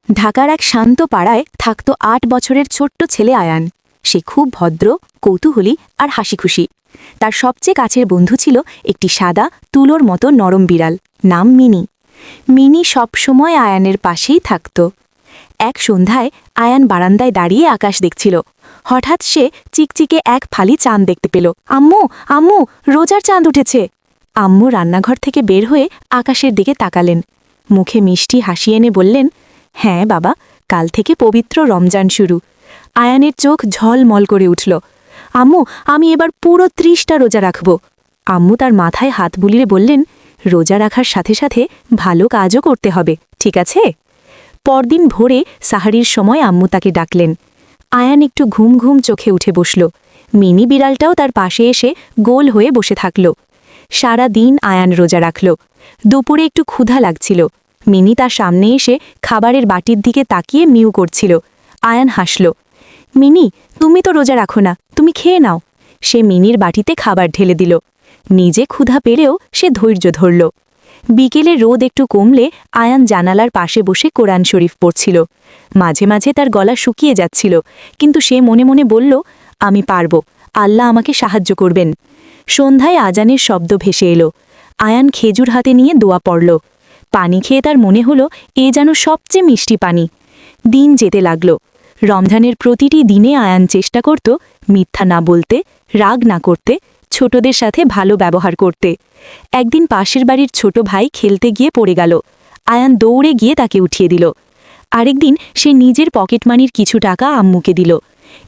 ঢাকার এক শান্ত পাড়ায় থাকত ৮ বছরের ছোট্ট ছেলে আয়ান। সে খুব ভদ্র, কৌতূহলী আর হাসিখুশি। তার সবচেয়ে কাছের বন্ধু ছিল একটি সাদা তুলোর মতো নরম বিড়াল, নাম মিনি। মিনি সবসময় আয়ানের পাশেই থাকত। এক সন্ধ্যায় আয়ান বারান্দায় দাঁড়িয়ে আকাশ দেখছিল। হঠাৎ সে চিকচিকে এক ফালি চাঁদ দেখতে পেল। আম্মু, আম্মু, রোজার চাঁদ উঠেছে। আম্মু রান্নাঘর থেকে বের হয়ে আকাশের দিকে তাকালেন। মুখে মিষ্টি হাসি এনে বললেন, হ্যাঁ বাবা, কাল থেকে পবিত্র রমজান শুরু। আয়ানের চোখ ঝলমল করে উঠল। আম্মু, আমি এবার পুরো ৩০টা রোজা রাখব। আম্মু তার মাথায় হাত বুলিয়ে বললেন, রোজা রাখার সাথে সাথে ভালো কাজও করতে হবে, ঠিক আছে? পরদিন ভোরে সাহারির সময় আম্মু তাকে ডাকলেন। আয়ান একটু ঘুম ঘুম চোখে উঠে বসল। মিনি বিড়ালটাও তার পাশে এসে গোল হয়ে বসে থাকল। সারা দিন আয়ান রোজা রাখল। দুপুরে একটু ক্ষুধা লাগছিল। মিনি তার সামনে এসে খাবারের বাটির দিকে তাকিয়ে মিউ করছিল। আয়ান হাসল। মিনি, তুমি তো রোজা রাখো না, তুমি খেয়ে নাও। সে মিনির বাটিতে খাবার ঢেলে দিল। নিজে ক্ষুধা পেলেও সে ধৈর্য ধরল। বিকেলে রোদ একটু কমলে আয়ান জানালার পাশে বসে কোরআন শরীফ পড়ছিল। মাঝে মাঝে তার গলা শুকিয়ে যাচ্ছিল, কিন্তু সে মনে মনে বলল, আমি পারব, আল্লাহ আমাকে সাহায্য করবেন। সন্ধ্যায় আজানের শব্দ ভেসে এলো। আয়ান খেজুর হাতে নিয়ে দোয়া পড়ল। পানি খেয়ে তার মনে হলো এ যেন সবচেয়ে মিষ্টি পানি। দিন যেতে লাগল। রমজানের প্রতিটি দিনে আয়ান চেষ্টা করত মিথ্যা না বলতে, রাগ না করতে, ছোটদের সাথে ভালো ব্যবহার করতে। একদিন পাশের বাড়ির ছোট ভাই খেলতে গিয়ে পড়ে গেল। আয়ান দৌড়ে গিয়ে তাকে উঠিয়ে দিল। আরেকদিন সে নিজের পকেটমানির কিছু টাকা আম্মুকে দিল।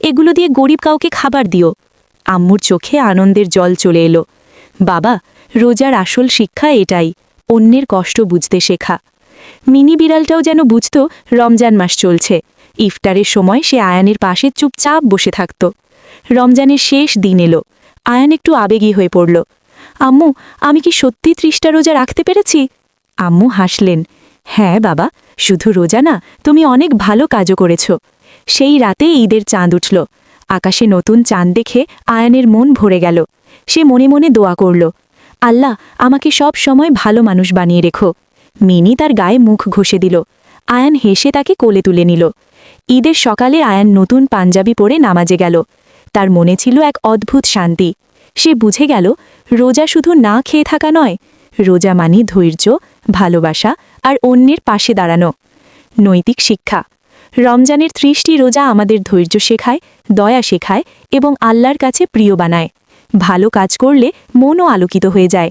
এগুলো দিয়ে গরিব কাউকে খাবার দিও। আম্মুর চোখে আনন্দের জল চলে এলো। বাবা, রোজার আসল শিক্ষা এটাই, অন্যের কষ্ট বুঝতে শেখা। মিনি বিড়ালটাও যেন বুঝত রমজান মাস চলছে। ইফতারের সময় সে আয়ানের পাশে চুপচাপ বসে থাকত। রমজানের শেষ দিন এলো। আয়ান একটু আবেগী হয়ে পড়ল। আম্মু, আমি কি সত্যি ৩০টা রোজা রাখতে পেরেছি? আম্মু হাসলেন। হ্যাঁ বাবা, শুধু রোজা না, তুমি অনেক ভালো কাজও করেছ। সেই রাতে ঈদের চাঁদ উঠল। আকাশে নতুন চাঁদ দেখে আয়ানের মন ভরে গেল। সে মনে মনে দোয়া করল, আল্লাহ, আমাকে সব সময় ভালো মানুষ বানিয়ে রেখো। মিনি তার গায়ে মুখ ঘষে দিল। আয়ান হেসে তাকে কোলে তুলে নিল। ঈদের সকালে আয়ান নতুন পাঞ্জাবি পরে নামাজে গেল। তার মনে ছিল এক অদ্ভুত শান্তি। সে বুঝে গেল, রোজা শুধু না খেয়ে থাকা নয়, রোজা মানে ধৈর্য, ভালোবাসা আর অন্যের পাশে দাঁড়ানো। নৈতিক শিক্ষা। রমজানের ৩০টি রোজা আমাদের ধৈর্য শেখায়, দয়া শেখায় এবং আল্লাহর কাছে প্রিয় বানায়। ভালো কাজ করলে মনও আলোকিত হয়ে যায়।